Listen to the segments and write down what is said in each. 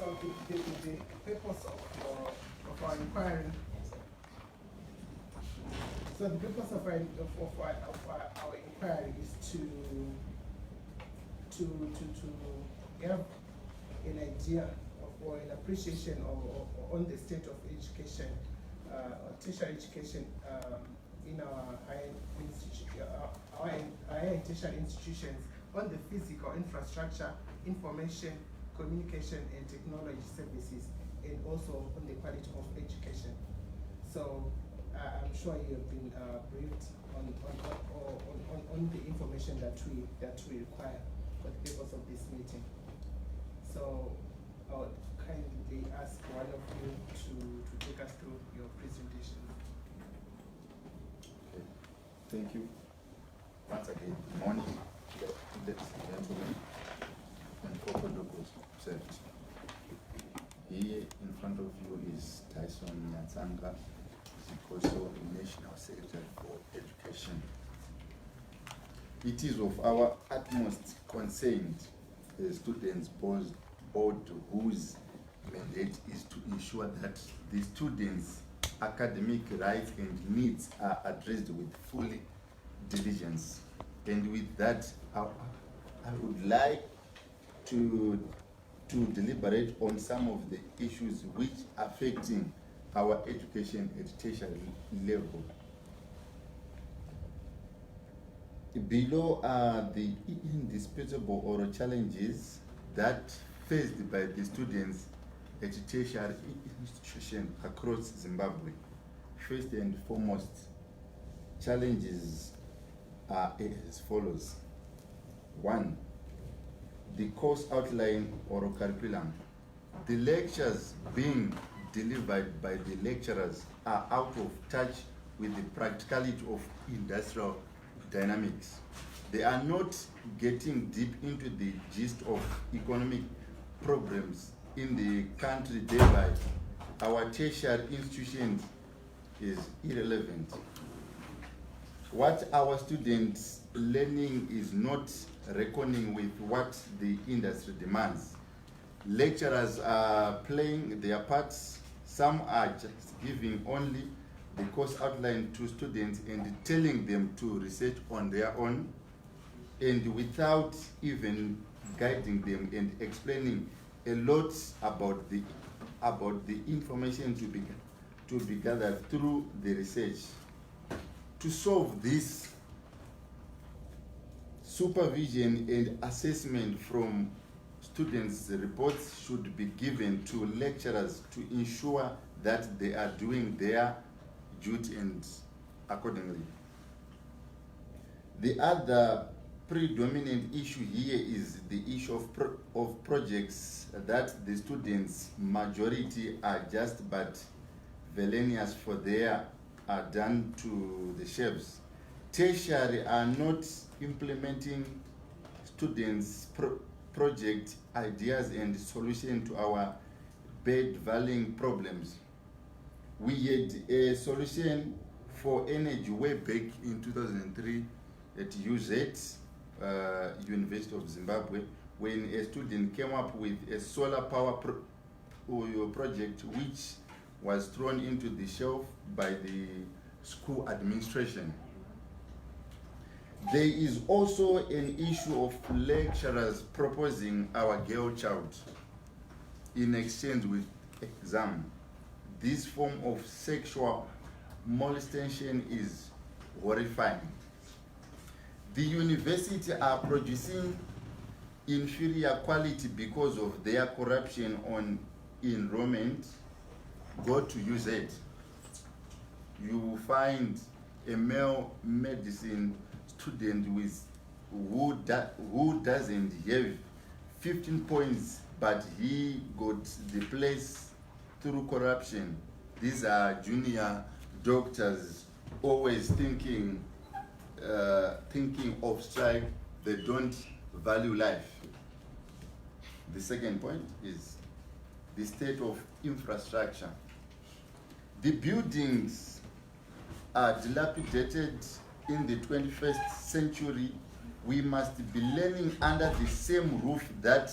So the purpose of our inquiry. So the purpose of our inquiry is to have an idea of, or an appreciation on the state of education, or tertiary education in our higher tertiary institutions, on the physical infrastructure, information, communication and technology services, and also on the quality of education. So I'm sure you have been briefed on the information that we require for the purpose of this meeting. So I would kindly ask one of you to take us through your presentation. Okay. Thank you. Once again, good morning, ladies and gentlemen, and corporate locals present. Here in front of you is Tyson Nyatsanga, also the National Secretary for Education. It is of our utmost concern the students' board whose mandate is to ensure that the students' academic rights and needs are addressed with full diligence. And with that, I would like to deliberate on some of the issues which are affecting our education at tertiary level. Below are the indisputable oral challenges that faced by the students at tertiary institutions across Zimbabwe. First and foremost, challenges are as follows. 1. The course outline or curriculum. The lectures being delivered by the lecturers are out of touch with the practicality of industrial dynamics. They are not getting deep into the gist of economic problems in the country, thereby our tertiary institutions is irrelevant. What our students learning is not reckoning with what the industry demands. Lecturers are playing their parts. Some are just giving only the course outline to students and telling them to research on their own, and without even guiding them and explaining a lot about the information to be gathered through the research. To solve this, supervision and assessment from students' reports should be given to lecturers to ensure that they are doing their duty and accordingly. The other predominant issue here is the issue of projects that the students' majority are just but villainous for their are done to the shelves. Tertiary are not implementing students' project ideas and solution to our bed-valuing problems. We had a solution for energy way back in 2003 at UZ, University of Zimbabwe, when a student came up with a solar power project which was thrown into the shelf by the school administration. There is also an issue of lecturers proposing our girl child in exchange with exam. This form of sexual molestation is horrifying. The university are producing inferior quality because of their corruption on enrollment. Go to UZ. You will find a male medicine student who doesn't have 15 points, but he got the place through corruption. These are junior doctors always thinking of strike. They don't value life. The second point is the state of infrastructure. The buildings are dilapidated in the 21st century. We must be learning under the same roof that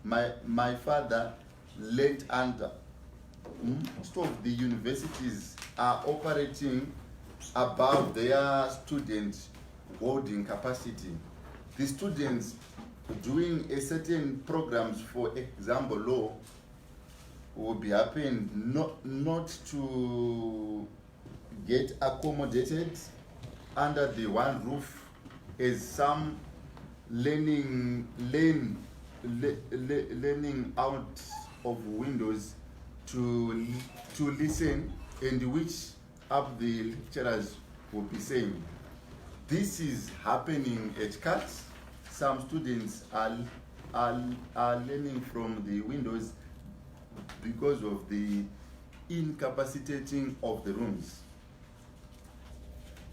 my father lent under. Most of the universities are operating above their student holding capacity. The students doing a certain programs, for example, law, will be happening not to get accommodated under the one roof, as some learning out of windows to listen, and which up the lecturers will be saying. This is happening at CATS. Some students are learning from the windows because of the incapacitating of the rooms.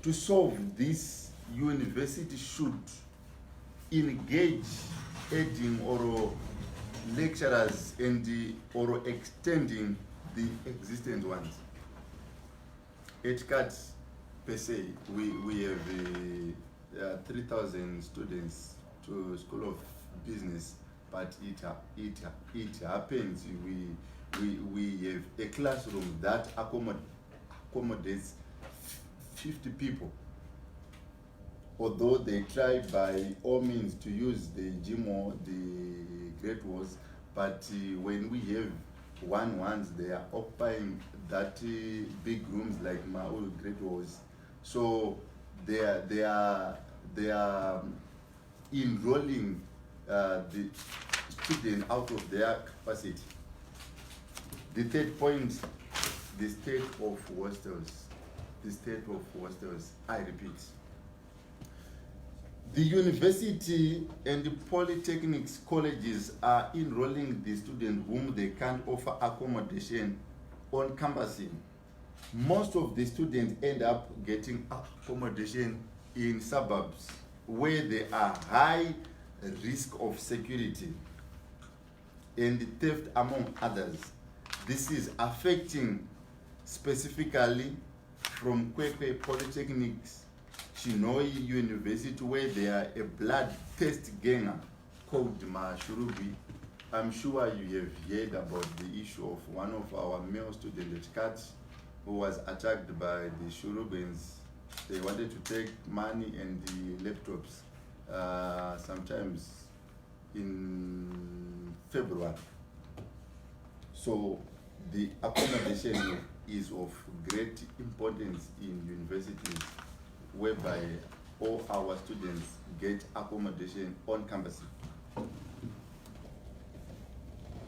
To solve this, university should engage aiding or lecturers and or extending the existing ones. At CATS per se, we have 3,000 students to School of Business, but it happens we have a classroom that accommodates 50 people. Although they try by all means to use the gym or the great walls, but when we have ones, they are occupying that big rooms like my old great walls. So they are enrolling the student out of their capacity. The third point, the state of hostels. The state of hostels, I repeat. The university and the polytechnics colleges are enrolling the students whom they can't offer accommodation on campus. Most of the students end up getting accommodation in suburbs where there are high risk of security and theft, among others. This is affecting specifically from Kwekwe Polytechnics, Chinoi University, where they are a blood test ganger called Mashurubi. I'm sure you have heard about the issue of one of our male students at CATS who was attacked by the Shurubins. They wanted to take money and the laptops sometimes in February. So the accommodation is of great importance in universities, whereby all our students get accommodation on campus.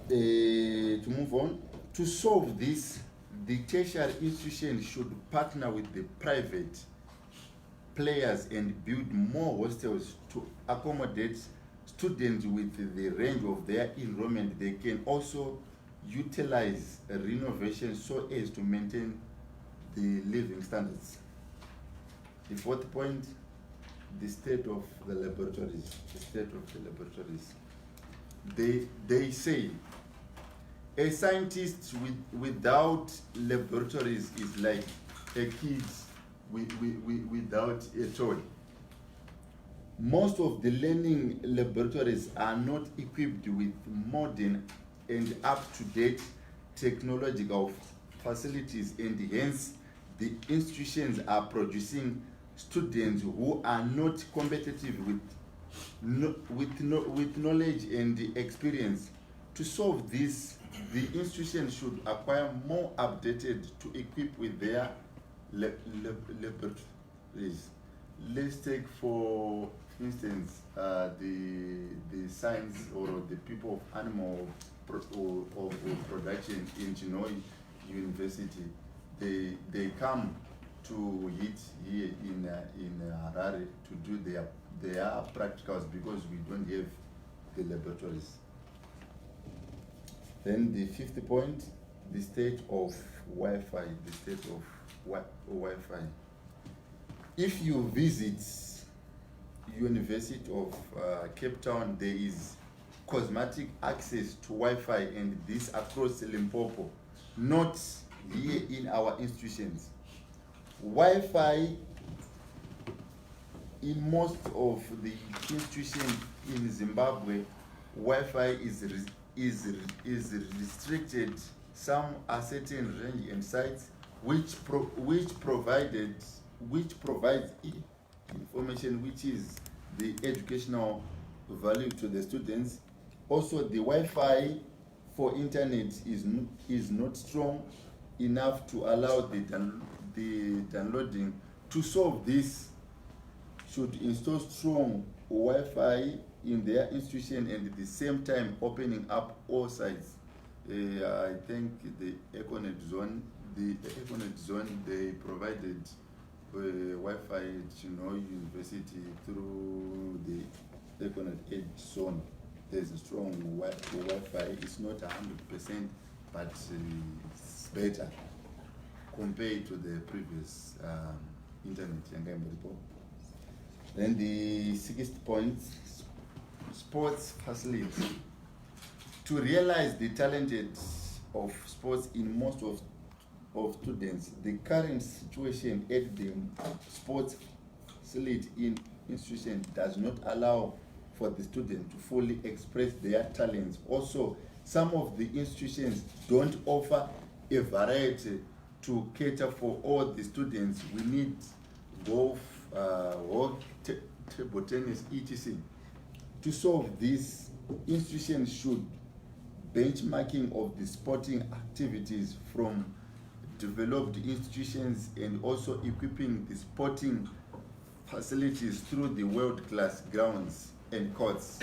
To move on, to solve this, the tertiary institution should partner with the private players and build more hostels to accommodate students with the range of their enrollment. They can also utilize a renovation so as to maintain the living standards. The fourth point, the state of the laboratories. The state of the laboratories. They say a scientist without laboratories is like a kid without a toy. Most of the learning laboratories are not equipped with modern and up-to-date technological facilities, and hence the institutions are producing students who are not competitive with knowledge and experience. To solve this, the institution should acquire more updated to equip with their laboratories. Let's take, for instance, the science or the people of animal production in Chinoi University. They come to it here in Harare to do their practicals because we don't have the laboratories. Then the fifth point, the state of Wi-Fi. The state of Wi-Fi. If you visit University of Cape Town, there is cosmetic access to Wi-Fi, and this across Limpopo, not here in our institutions. Wi-Fi in most of the institutions in Zimbabwe, Wi-Fi is restricted. Some are certain range and sites which provides information which is the educational value to the students. Also, the Wi-Fi for internet is not strong enough to allow the downloading. To solve this, should install strong Wi-Fi in their institution and at the same time opening up all sites. I think the Econet zone, they provided Wi-Fi to university through the Econet Edge zone. There's a strong Wi-Fi. It's not 100%, but it's better compared to the previous internet. Then the sixth point, sports facilities. To realize the talented of sports in most of students, the current situation at the sports facility in institution does not allow for the student to fully express their talents. Also, some of the institutions don't offer a variety to cater for all the students. We need golf, table tennis, etc. To solve this, institutions should benchmarking of the sporting activities from developed institutions and also equipping the sporting facilities through the world-class grounds and courts.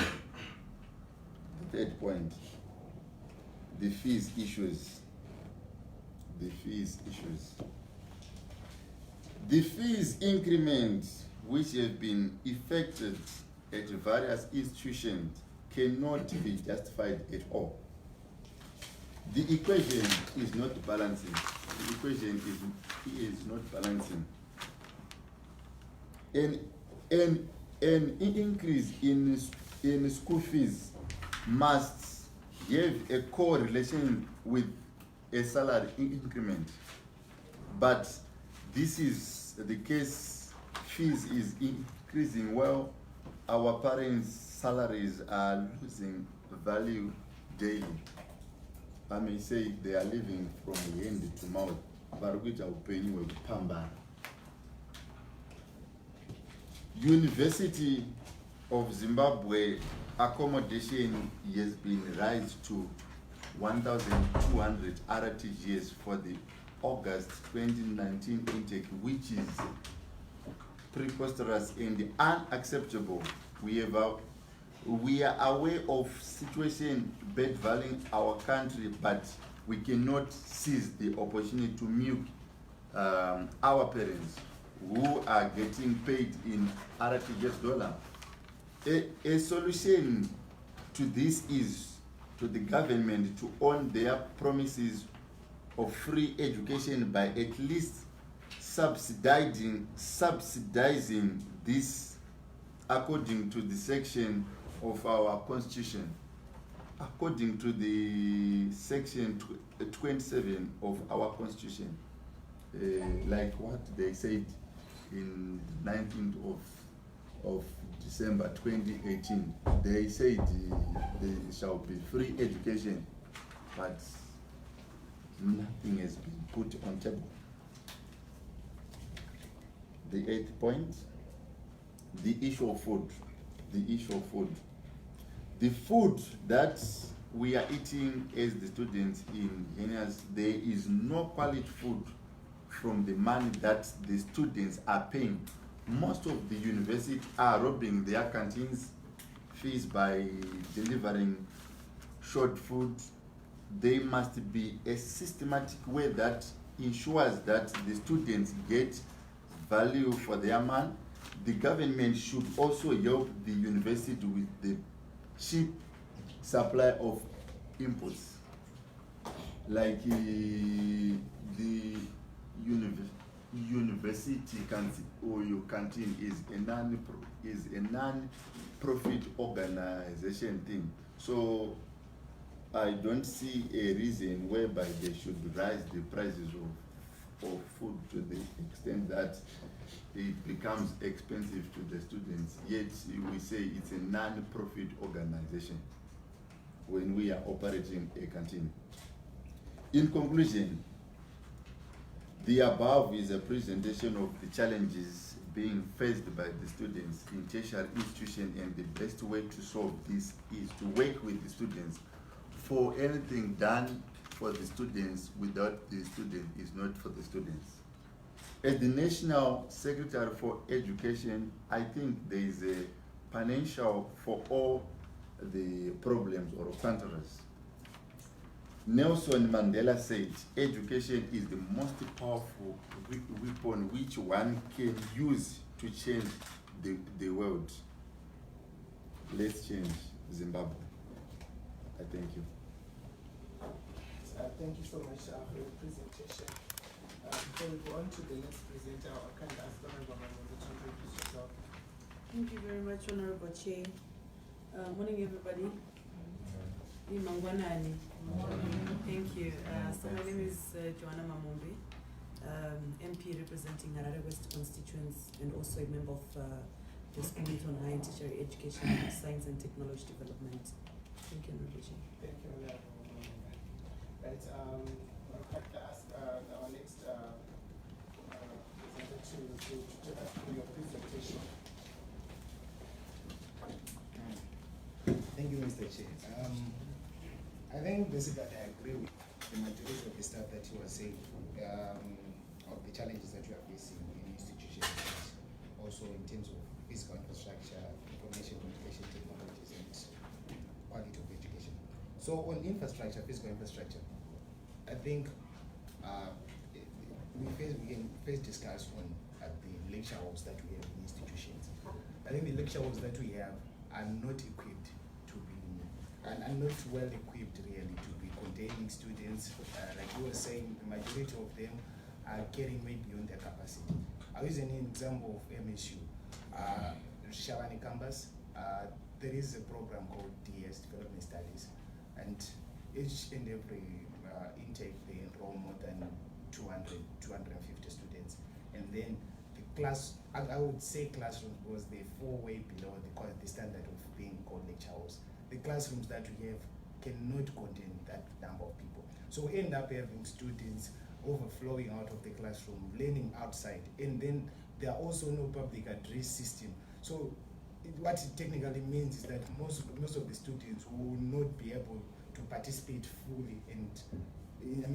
The third point, the fees issues. The fees increments which have been effected at various institutions cannot be justified at all. The equation is not balancing. The equation is not balancing. An increase in school fees must have a correlation with a salary increment. But this is the case. Fees is increasing while our parents' salaries are losing value daily. I may say they are living from hand to mouth. University of Zimbabwe accommodation has been raised to 1,200 RTGs for the August 2019 intake, which is preposterous and unacceptable. We are aware of situation bedvalling our country, but we cannot seize the opportunity to milk our parents who are getting paid in RTGS dollar. A solution to this is to the government to honor their promises of free education by at least subsidizing this according to the section of our constitution, according to the section 27 of our constitution, like what they said in 19th of December 2018. They said there shall be free education, but nothing has been put on table. The eighth point, the issue of food. The food that we are eating as the students in Zinas, there is no quality food from the money that the students are paying. Most of the universities are robbing their canteens fees by delivering short food. There must be a systematic way that ensures that the students get value for their money. The government should also help the university with the cheap supply of inputs, like the university canteen or your canteen is a non-profit organization thing. So I don't see a reason whereby they should rise the prices of food to the extent that it becomes expensive to the students, yet we say it's a non-profit organization. when we are operating a canteen. In conclusion, the above is a presentation of the challenges being faced by the students in tertiary institutions, and the best way to solve this is to work with the students. For anything done for the students without the student is not for the students. As the National Secretary for Education, I think there is a potential for all the problems or controversies. Nelson Mandela said, education is the most powerful weapon which one can use to change the world. Let's change Zimbabwe. I thank you. Thank you so much for your presentation. Before we go on to the next presenter, I can ask Honorable Mamambe to introduce yourself. Thank you very much, Honorable Chair. Morning, everybody. Imangwanani. Thank you. So my name is Joanna Mamambe, MP representing Harare West constituents and also a member of the Committee on Higher and Tertiary Education, Science and Technology Development. Thank you, Honorable Chair. Thank you, Honorable Mamambe. Right, I'd like to ask our next presenter to ask for your presentation. Thank you, Mr. Chair. I think basically I agree with the majority of the stuff that you were saying, of the challenges that you are facing in institutions, also in terms of physical infrastructure, information communication technologies, and quality of education. So on infrastructure, physical infrastructure, I think we can first discuss on the lecture halls that we have in institutions. I think the lecture halls that we have are not equipped to be, and are not well equipped really to be containing students. Like you were saying, the majority of them are carrying way beyond their capacity. I'll use an example of MSU. Shawani campus, there is a program called DS, Development Studies, and each and every intake they enroll more than 200, 250 students. And then the class, I would say classrooms, because they're way below the standard of being called lecture halls. The classrooms that we have cannot contain that number of people. So we end up having students overflowing out of the classroom, learning outside, and then there are also no public address system. So what it technically means is that most of the students will not be able to participate fully in the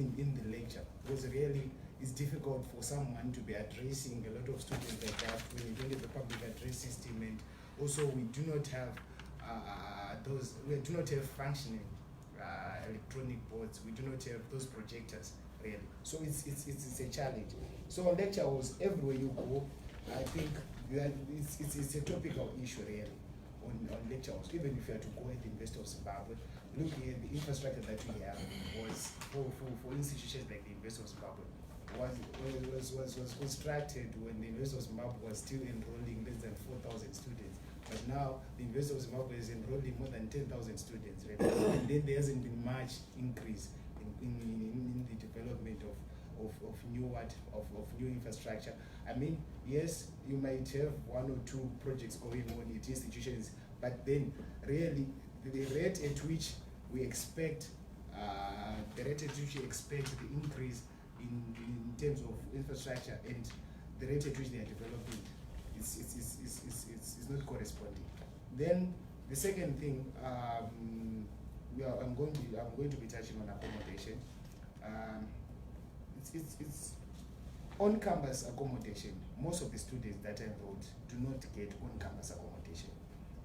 lecture, because really it's difficult for someone to be addressing a lot of students like that when you don't have the public address system, and also we do not have functioning electronic boards. We do not have those projectors really. So it's a challenge. So on lecture halls, everywhere you go, I think that it's a topical issue really on lecture halls. Even if you are to go at the University of Zimbabwe, looking at the infrastructure that we have was for institutions like the University of Zimbabwe was constructed when the University of Zimbabwe was still enrolling less than 4,000 students. But now the University of Zimbabwe is enrolling more than 10,000 students, right? And then there hasn't been much increase in the development of new infrastructure. I mean, yes, you might have one or two projects going on at institutions, but then really the rate at which we expect the increase in terms of infrastructure and the rate at which they are developing is not corresponding. Then the second thing, I'm going to be touching on accommodation. It's on-campus accommodation. Most of the students that are enrolled do not get on-campus accommodation,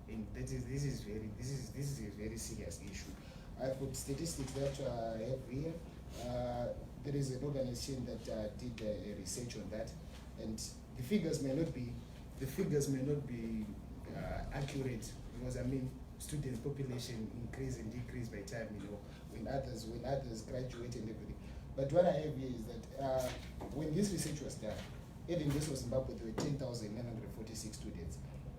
and this is a very serious issue. I've got statistics that I have here. There is an organization that did a research on that, and the figures may not be accurate, because I mean students population increase and decrease by time, when others graduate and everything. But what I have here is that when this research was done, at the University of Zimbabwe there were 10,946 students,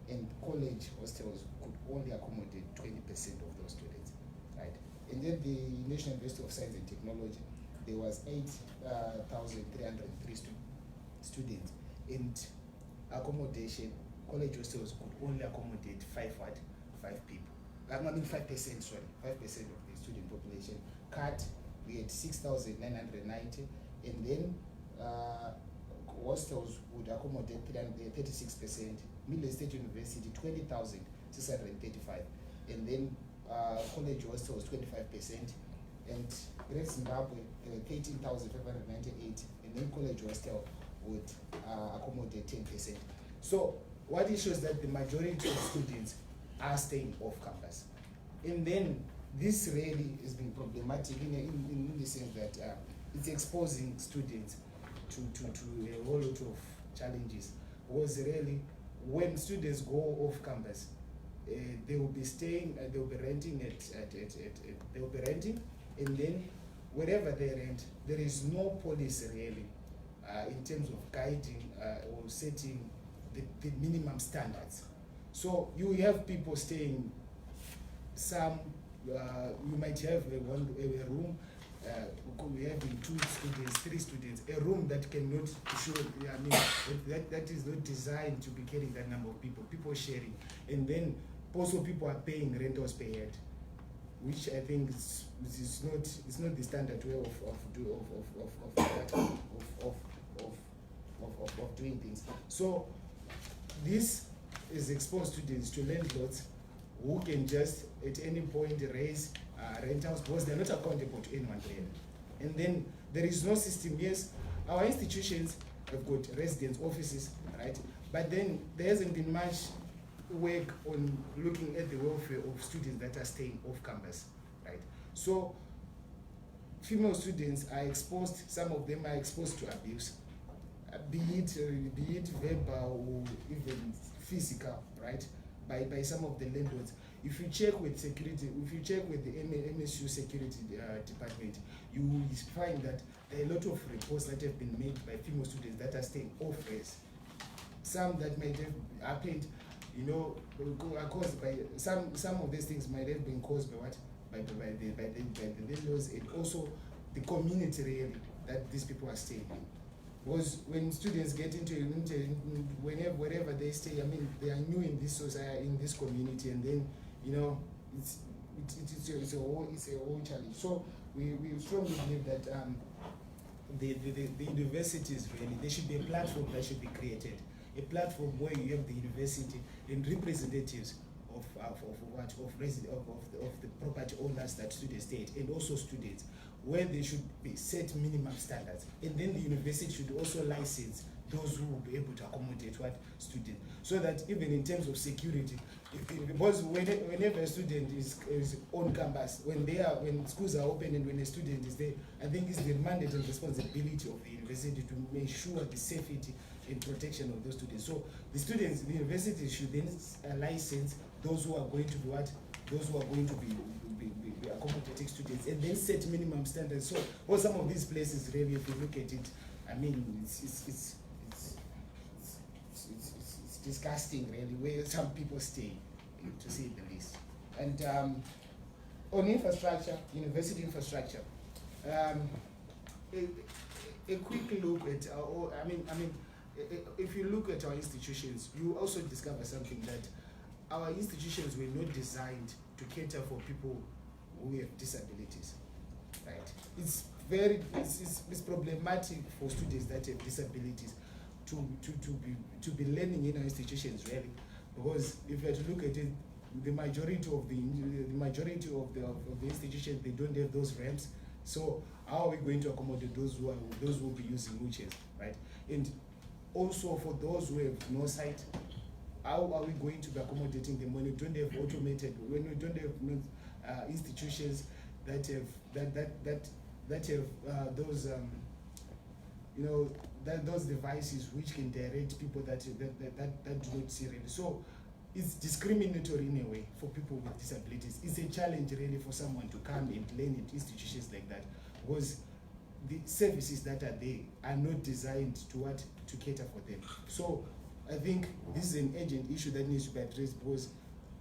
and college hostels could only accommodate 20% of those students, right? And then the National University of Science and Technology, there was 8,303 students, and accommodation, college hostels could only accommodate five people. I mean 5%, sorry, 5% of the student population. Cut, we had 6,990, and then hostels would accommodate 36%, Middle State University 20,635, and then college hostels 25%, and Great Zimbabwe 13,598, and then college hostel would accommodate 10%. So what it shows that the majority of students are staying off campus. And then this really has been problematic in the sense that it's exposing students to a whole lot of challenges. Because really, when students go off campus, they will be staying, they will be renting they will be renting, and then wherever they rent, there is no policy really in terms of guiding or setting the minimum standards. So you have people staying, some you might have a room, we have 2 students, 3 students, a room that cannot show, I mean, that is not designed to be carrying that number of people sharing. And then also people are paying rentals per head, which I think is not the standard way of doing things. So this is exposed students to landlords who can just at any point raise rentals because they're not accountable to anyone really. And then there is no system. Yes, our institutions have got residence offices, right? But then there hasn't been much work on looking at the welfare of students that are staying off campus, right? So female students are exposed, some of them are exposed to abuse, be it verbal or even physical, right? By some of the landlords. If you check with security, if you check with the MSU security department, you will find that there are a lot of reports that have been made by female students that are staying off base. Some that might have happened, you know, caused by some of these things might have been caused by what? By the landlords and also the community really that these people are staying in. Because when students get into wherever they stay, I mean, they are new in this society, in this community, and then, you know, it's a whole challenge. So we strongly believe that the universities really, there should be a platform that should be created, a platform where you have the university and representatives of the property owners that students stay at, and also students, where they should be set minimum standards, and then the university should also license those who will be able to accommodate what students, so that even in terms of security, because whenever a student is on campus, when schools are open and when a student is there, I think it's the mandate and responsibility of the university to make sure the safety and protection of those students. So the university should then license those who are going to be what, those who are going to be accommodating students, and then set minimum standards. So, well, some of these places really, if you look at it, I mean, it's disgusting really, where some people stay, to say the least. And on infrastructure, university infrastructure, a quick look at if you look at our institutions, you also discover something, that our institutions were not designed to cater for people who have disabilities, right? It's problematic for students that have disabilities to be learning in our institutions really, because if you have to look at it, the majority of the institutions, they don't have those ramps. So how are we going to accommodate those who will be using wheelchairs, right? And also for those who have no sight, how are we going to be accommodating them when we don't have automated, when we don't have institutions that have those those devices which can direct people that do not see really. So it's discriminatory in a way for people with disabilities. It's a challenge really for someone to come and learn in institutions like that, because the services that are there are not designed to cater for them. So I think this is an urgent issue that needs to be addressed, because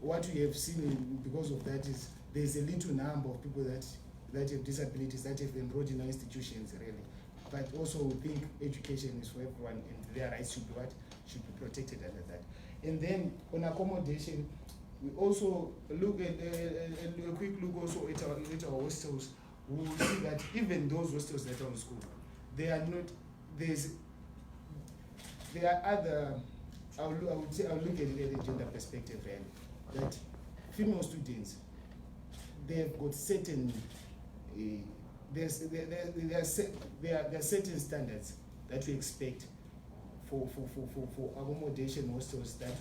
what we have seen because of that is there's a little number of people that have disabilities that have enrolled in our institutions really. But also we think education is for everyone and their rights should be protected under that. And then on accommodation, we also look at a quick look also at our hostels. We will see that even those hostels that are on school, they are not. There are other. I would say I'll look at it at a gender perspective, and that female students, they've got certain. There are certain standards that we expect for accommodation hostels that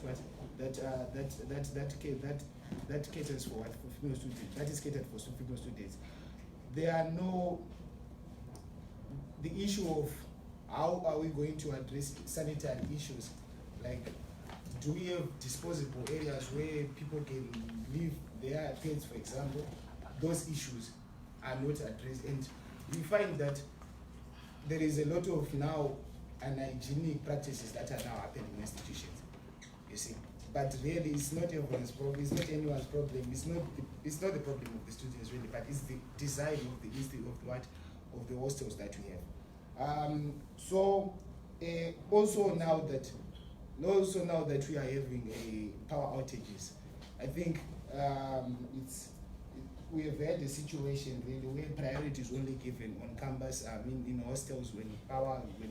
caters for what, for female students, that is catered for female students. There are no, the issue of how are we going to address sanitary issues, like do we have disposable areas where people can leave their pets, for example. Those issues are not addressed, and we find that there is a lot of now unhygienic practices that are now happening in institutions, you see. But really, it's not everyone's problem. It's not anyone's problem. It's not the problem of the students really, but it's the design of the hostels that we have. Also now that we are having a power outages, I think we have had a situation really where priority is only given on campus. I mean, in hostels when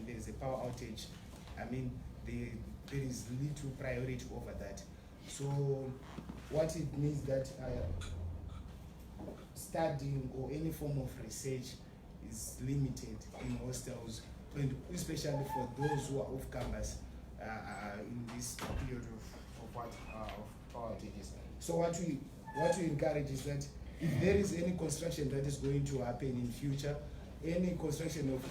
there is a power outage, I mean there is little priority over that. So what it means that studying or any form of research is limited in hostels, and especially for those who are off campus in this period of power outages. So what we encourage is that if there is any construction that is going to happen in future, any construction of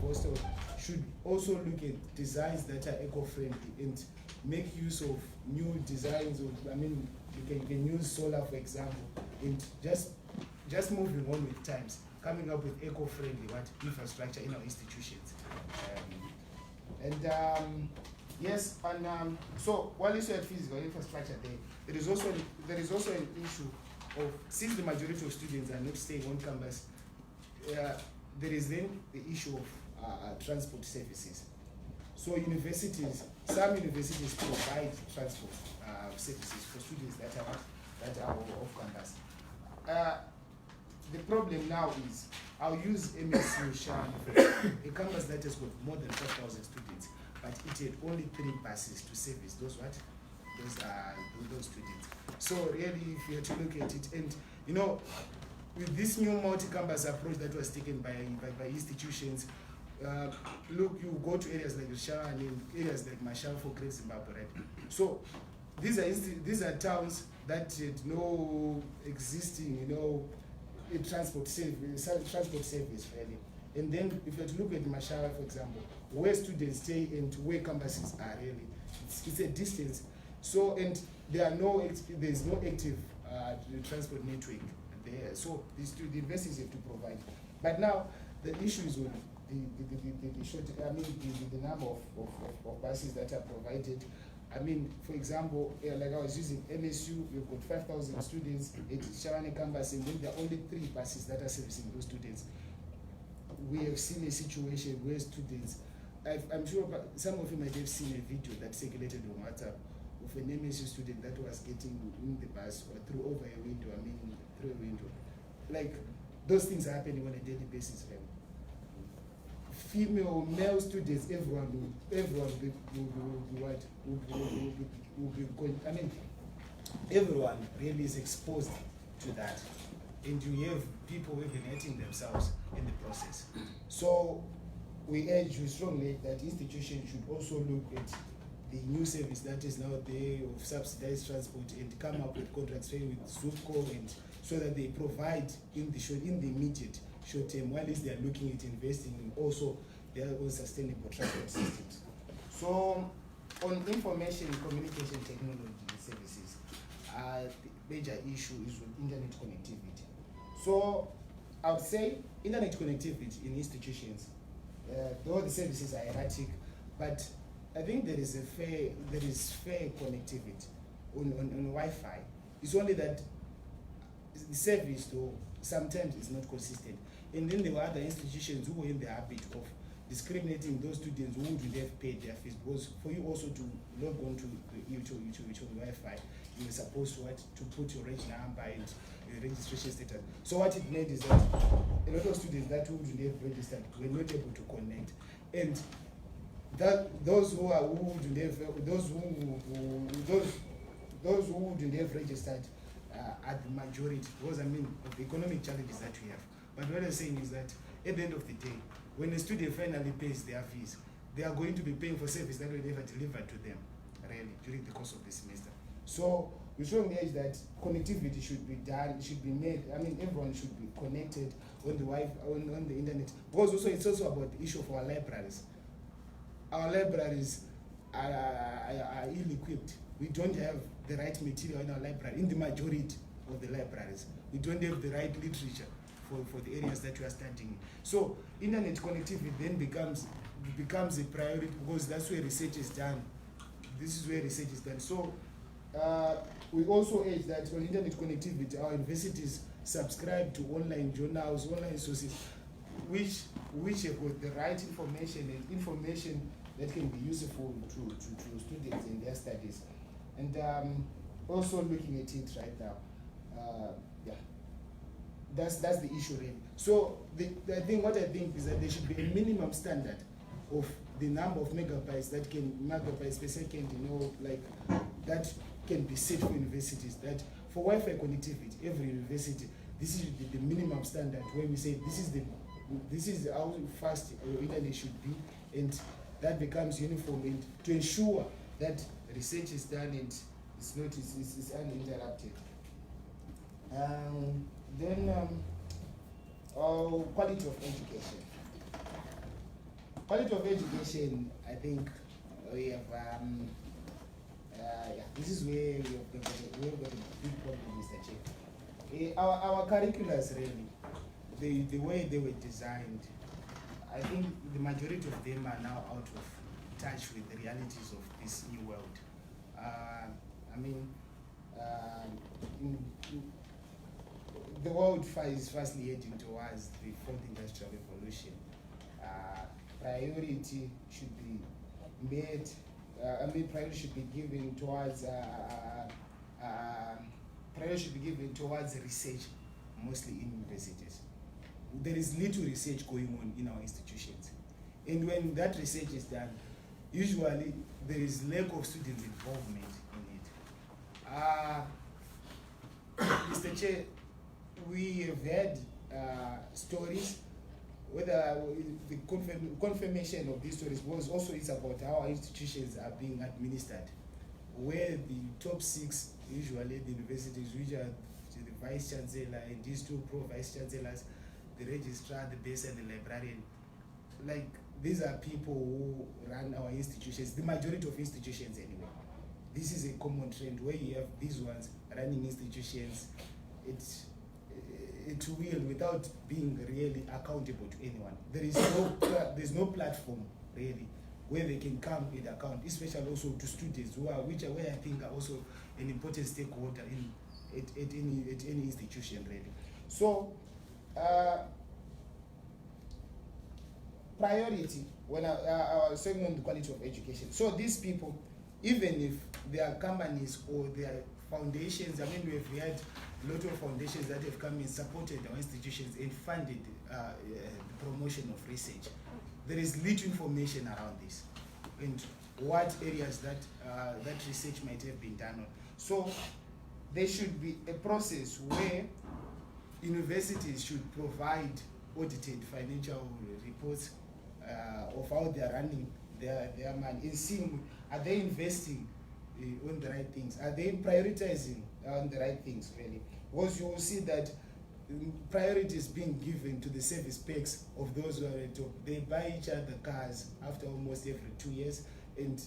hostel should also look at designs that are eco-friendly and make use of new designs of, I mean, you can use solar, for example, and just moving on with times, coming up with eco-friendly infrastructure in our institutions. Yes, and so while you said physical infrastructure, there is also an issue of, since the majority of students are not staying on campus, there is then the issue of transport services. So some universities provide transport services for students that are off campus. The problem now is, I'll use MSU Shan, a campus that has got more than 4,000 students, but it had only 3 buses to service those students. So really, if you have to look at it, and you know, with this new multi-campus approach that was taken by institutions, look, you go to areas like Shan and areas like Mashal for Great Zimbabwe, right? So these are towns that had no existing, a transport service really. And then if you have to look at Mashal, for example, where students stay and where campuses are really, it's a distance. So, and there is no active transport network there. So the universities have to provide. But now the issue is with the number of buses that are provided. I mean, for example, like I was using MSU, we've got 5,000 students at Shawane campus, and then there are only 3 buses that are servicing those students. We have seen a situation where students, I'm sure some of you might have seen a video that circulated on WhatsApp of an MSU student that was getting in the bus or through a window. Like, those things are happening on a daily basis. Female, male students, everyone everyone really is exposed to that, and you have people even hurting themselves in the process. So we urge you strongly that institutions should also look at the new service that is now there of subsidized transport and come up with contracts with ZISOCU, and so that they provide in the immediate short term, while they are looking at investing in also their own sustainable transport systems. So on information and communication technology services, the major issue is with internet connectivity. So I would say internet connectivity in institutions, though the services are erratic, but I think there is fair connectivity on Wi-Fi. It's only that the service, though, sometimes is not consistent. And then there were other institutions who were in the habit of discriminating those students who wouldn't have paid their fees, because for you also to log on to your Wi-Fi, you were supposed to put your reg number and your registration status. So what it made is that a lot of students that wouldn't have registered were not able to connect, and that those who wouldn't have registered are the majority, because of the economic challenges that we have. But what I'm saying is that at the end of the day, when a student finally pays their fees, they are going to be paying for service that will never delivered to them, really, during the course of the semester. So we strongly urge that connectivity should be done, should be made. Everyone should be connected on the on the internet. Because also it's also about the issue of our libraries. Our libraries are ill-equipped. We don't have the right material in our library, in the majority of the libraries. We don't have the right literature for the areas that we are studying. So internet connectivity then becomes a priority, because that's where research is done. This is where research is done. So we also urge that on internet connectivity, our universities subscribe to online journals, online sources, which have got the right information and information that can be useful to students in their studies. And also looking at it right now, that's the issue really. So what I think is that there should be a minimum standard of the number of megabytes per second, that can be set for universities. That for Wi-Fi connectivity, every university, this is the minimum standard where we say this is how fast your internet should be, and that becomes uniform, and to ensure that research is done and it's uninterrupted. Quality of education. Quality of education, I think we have, this is where we've got a big problem, Mr. Chief. Our curriculums really, the way they were designed, I think the majority of them are now out of touch with the realities of this new world. The world is fastly heading towards the fourth industrial revolution. Priority should be made. Priority should be given towards research, mostly in universities. There is little research going on in our institutions, and when that research is done, usually there is lack of students' involvement in it. Mr. Chair, we have had stories, whether the confirmation of these stories was also it's about how our institutions are being administered, where the top 6, usually the universities, which are the vice chancellor and these 2 pro vice chancellors, the registrar, the base, and the librarian, these are people who run our institutions, the majority of institutions anyway. This is a common trend where you have these ones running institutions. It will, without being really accountable to anyone. There's no platform really where they can come and account, especially also to students where I think are also an important stakeholder at any institution really. So priority when I was saying on the quality of education. So these people, even if their companies or their foundations, we've had a lot of foundations that have come and supported our institutions and funded the promotion of research. There is little information around this and what areas that research might have been done on. So there should be a process where universities should provide audited financial reports of how they are running their money, and seeing, are they investing on the right things? Are they prioritizing on the right things really? Because you will see that priority is being given to the service packs of those who are at top. They buy each other cars after almost every 2 years, and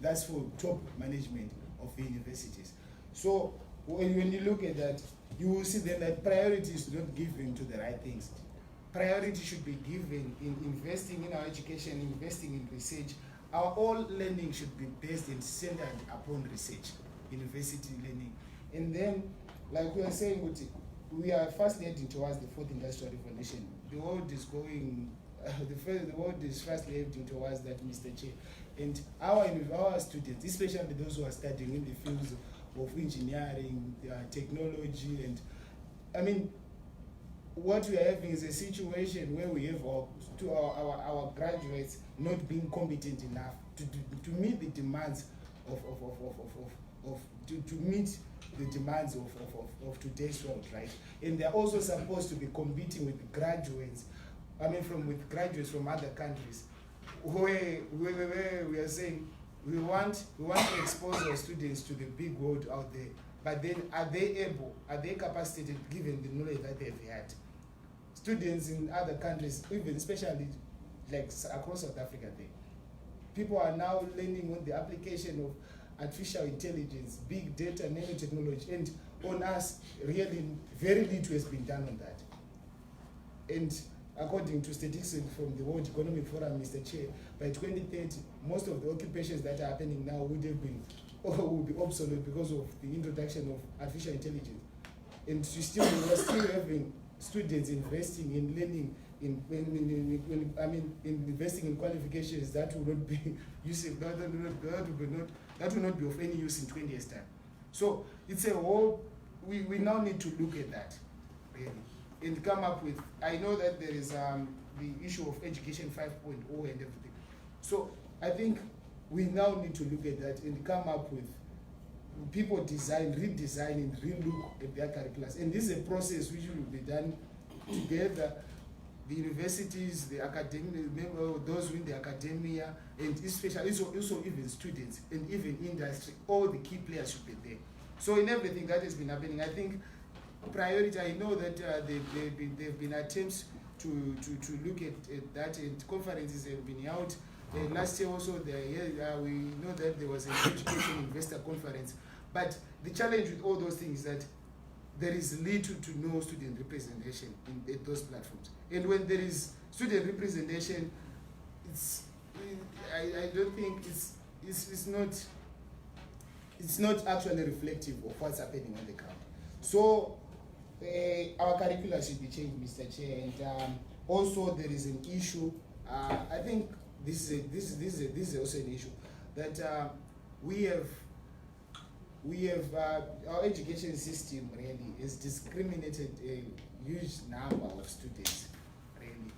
that's for top management of the universities. So when you look at that, you will see then that priority is not given to the right things. Priority should be given in investing in our education, investing in research. Our all learning should be based and centered upon research, university learning. And then, like we are saying, we are fast heading towards the fourth industrial revolution. The world is going the world is fast heading towards that, Mr. Chair. And our students, especially those who are studying in the fields of engineering, technology, and I mean, what we are having is a situation where we have our graduates not being competent enough to meet the demands to meet the demands of today's world, right? And they're also supposed to be competing with graduates, with graduates from other countries, where we are saying we want to expose our students to the big world out there, but then are they capacitated given the knowledge that they've had? Students in other countries, even especially like across South Africa, people are now learning on the application of artificial intelligence, big data, nanotechnology, and on us, really very little has been done on that. And according to statistics from the World Economic Forum, Mr. Chair, by 2030, most of the occupations that are happening now would have been or will be obsolete because of the introduction of artificial intelligence. And we're still having students investing in learning, investing in qualifications that will not be useful, that will not be of any use in 20 years' time. So it's a whole. We now need to look at that, really, and come up with. I know that there is the issue of education 5.0 and everything. So I think we now need to look at that and come up with people redesign and relook at their curriculums. And this is a process which will be done together, the universities, the academic, those in the academia, and especially also even students and even industry. All the key players should be there. So in everything that has been happening, I think priority. I know that there've been attempts to look at that, and conferences have been held. Last year also, we know that there was an education investor conference. But the challenge with all those things is that there is little to no student representation in those platforms. And when there is student representation, I don't think it's not actually reflective of what's happening on the ground. So our curricula should be changed, Mr. Chair. And also there is an issue. I think this is also an issue that we have our education system really has discriminated a huge number of students really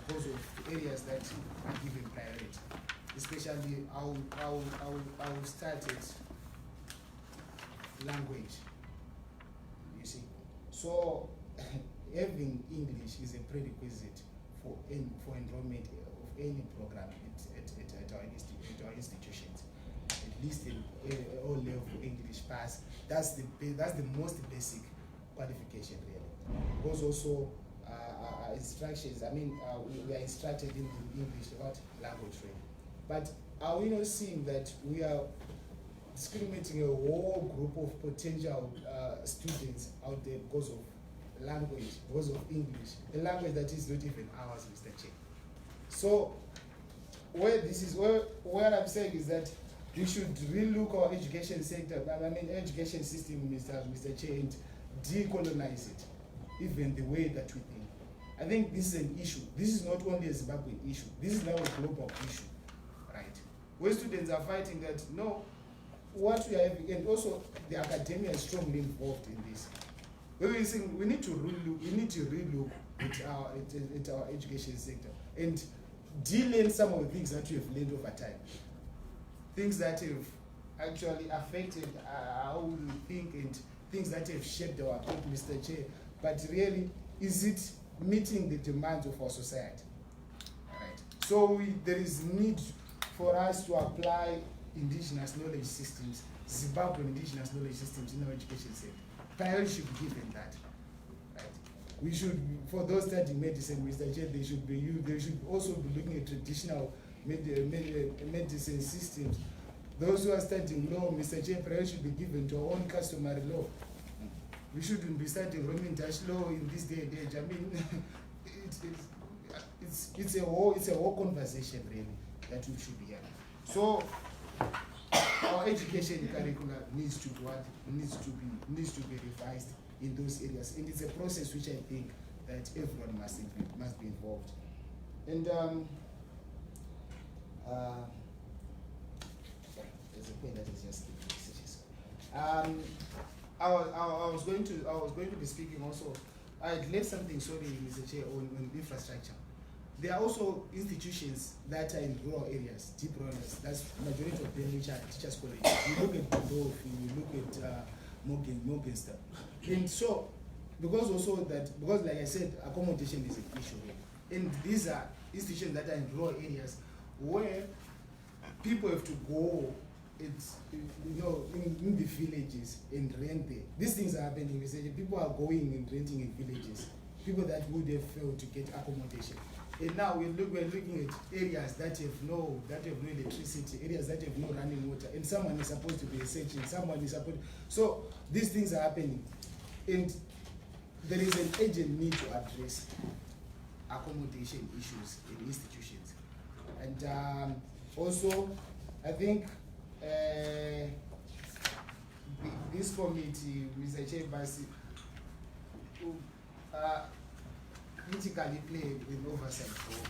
because of areas that are given priority, especially our started language, you see. So having English is a prerequisite for enrollment of any program at our institutions. At least O-level English pass. That's the most basic qualification really. Because also instructions. We are instructed in English about language really. But are we not seeing that we are discriminating a whole group of potential students out there because of language, because of English, a language that is not even ours, Mr. Chair. So where I'm saying is that we should relook our education sector, education system, Mr. Chair, and decolonize it, even the way that we think. I think this is an issue. This is not only a Zimbabwean issue. This is now a global issue, right? Where students are fighting that, no, what we are having, and also the academia is strongly involved in this. We're saying we need to relook at our education sector and de-learn some of the things that we have learned over time. Things that have actually affected how we think and things that have shaped our thought, Mr. Chair. But really, is it meeting the demands of our society? Right. So there is need for us to apply indigenous knowledge systems, Zimbabwean indigenous knowledge systems in our education sector. Priority should be given that. Right. We should, for those studying medicine, Mr. Chair, they should also be looking at traditional medicine systems. Those who are studying law, Mr. Chair, priority should be given to our own customary law. We shouldn't be studying Roman Dutch law in this day and age. It's a whole conversation really that we should be having. So our education curricula needs to be revised in those areas, and it's a process which I think that everyone must be involved. And there's a point that is just messages. I was going to be speaking also. I had left something, sorry, Mr. Chair, on infrastructure. There are also institutions that are in rural areas, deep rural areas. That's majority of them which are teachers' colleges. You look at Bordeaux, you look at Morgenstern. And so, because like I said, accommodation is an issue here. And these are institutions that are in rural areas where people have to go, in the villages and rent there. These things are happening. People are going and renting in villages. People that would have failed to get accommodation. And now we're looking at areas that have no electricity, areas that have no running water, and someone is supposed to be researching, so these things are happening. And there is an urgent need to address accommodation issues in institutions. And also, I think this committee, Mr. Chairperson, critically play an oversight role,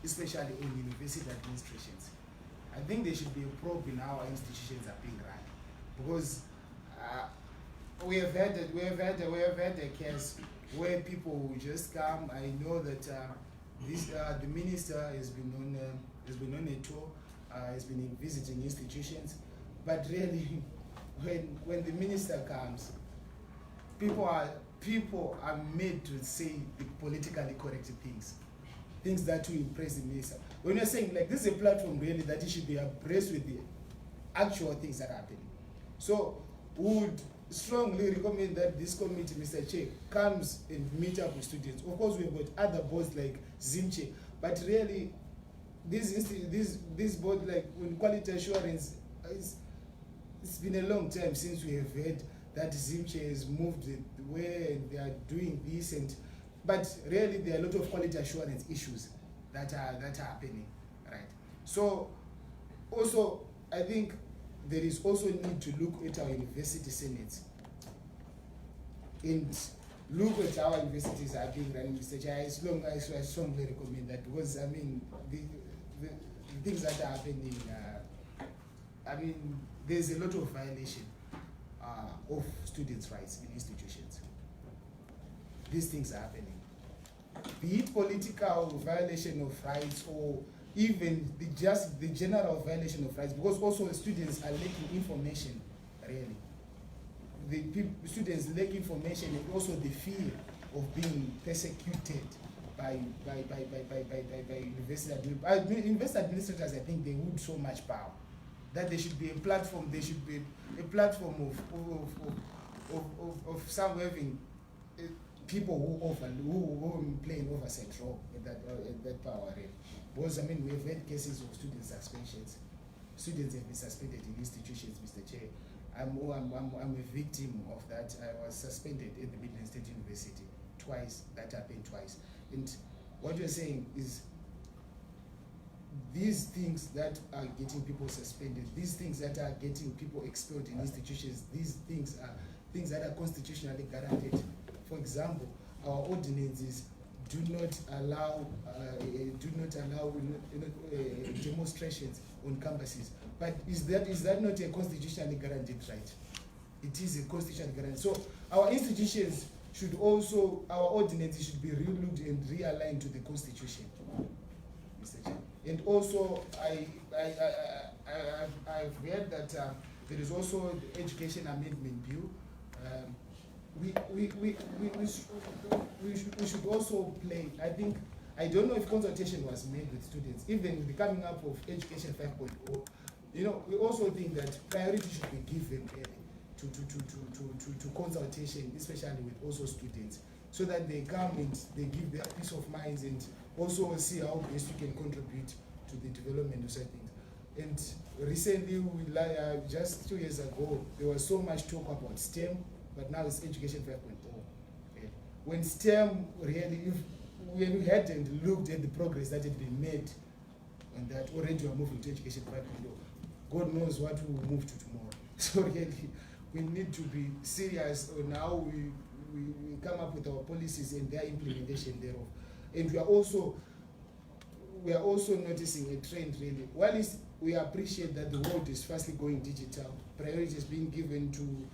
especially on university administrations. I think there should be a probe in how our institutions are being run, because we have had a case where people will just come. I know that the minister has been on a tour, has been visiting institutions, but really, when the minister comes, people are made to say the politically correct things that will impress the minister. When you're saying, like, this is a platform really that it should be abreast with the actual things that are happening. So would strongly recommend that this committee, Mr. Chair, comes and meet up with students. Of course, we've got other boards like ZINCHE, but really, this board, like when quality assurance, it's been a long time since we have heard that ZINCHE has moved where they are doing this, but really there are a lot of quality assurance issues that are happening, right? So also, I think there is also need to look at our university senates and look at how our universities are being run, Mr. Chair. I strongly recommend that, because I mean the things that are happening, there's a lot of violation of students' rights in institutions. These things are happening. Be it political violation of rights, or even the general violation of rights, because also students are lacking information, really. The students lack information, and also the fear of being persecuted by university administrators. I think they would so much power that there should be a platform. There should be a platform of some having people who play an oversight role in that power area. Because we've had cases of student suspensions. Students have been suspended in institutions, Mr. Chair. I'm a victim of that. I was suspended at the Midland State University twice. That happened twice. And what you're saying is, these things that are getting people suspended, these things that are getting people expelled in institutions, these things are things that are constitutionally guaranteed. For example, our ordinances do not allow demonstrations on campuses. But is that not a constitutionally guaranteed right? It is a constitutionally guaranteed. So our institutions should also, our ordinances should be relooked and realigned to the Constitution, Mr. Chair. And also, I've read that there is also the Education Amendment Bill. We should also play. I don't know if consultation was made with students, even the coming up of Education 5.0. We also think that priority should be given to consultation, especially with also students, so that they come and they give their peace of minds, and also see how best we can contribute to the development of certain things. And recently, just 2 years ago, there was so much talk about STEM, but now it's Education 5.0. Okay. When STEM really, when we hadn't looked at the progress that had been made, and that already we are moving to Education 5.0, God knows what we will move to tomorrow. So really, we need to be serious on how we come up with our policies and their implementation thereof. And we are also we are also noticing a trend really. While we appreciate that the world is fastly going digital, priority is being given to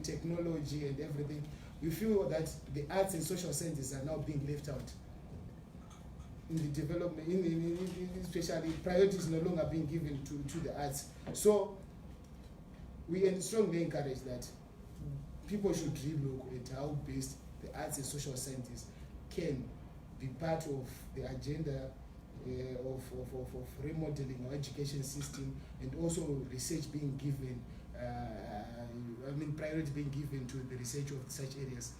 technology and everything, we feel that the arts and social sciences are now being left out in the development, especially priority is no longer being given to the arts. So we strongly encourage that people should relook at how based the arts and social sciences can be part of the agenda of remodeling our education system, and also research being given, priority being given to the research of such areas.